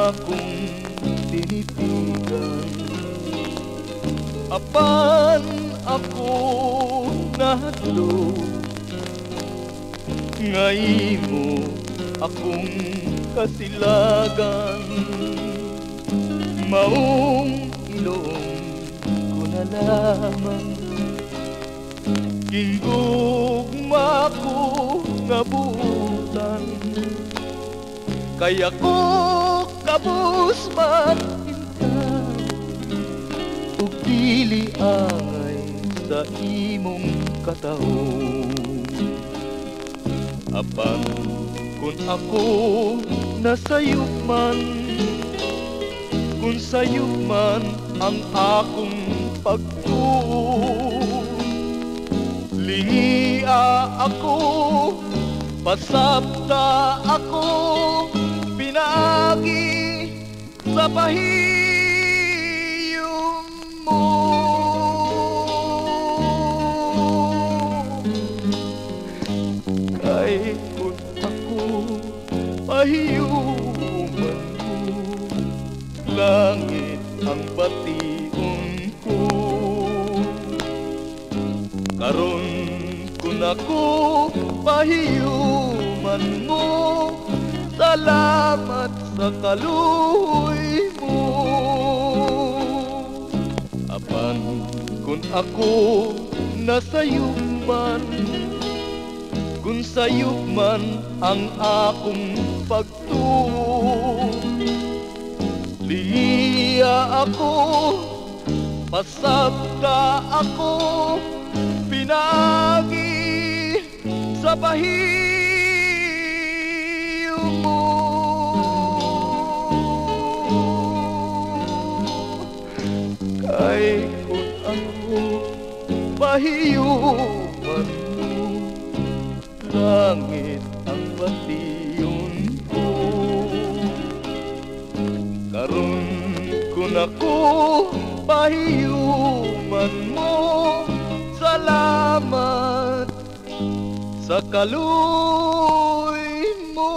akong tinitigan. Apan ako nahadlo, ngay mo akong kasilagan. Maong ilong ko na lamang, gingugma ko nga buutan. Kaya ko kabus maghinta, ug dili angay sa imong katahon. Apan kung ako nasayop man, kung sayop man ang akong pagtuo, lingia ako, pasabta ako, pinagi sa pahiyom mo. Kay kung ako pahiyuman mo, langit ang bation ko. Karon kung ako pahiyuman mo, salamat sa kaluoy mo. Apan kung ako nasayop man, kung sayop man ang akong pagtuo, liya ako, pasabta ako, pinagi sa pahiyom mo. Kay kung ako pahiyuman mo, langit ang bation ko. Karon kung ako pahiyuman mo, salamat sa kaluoy mo.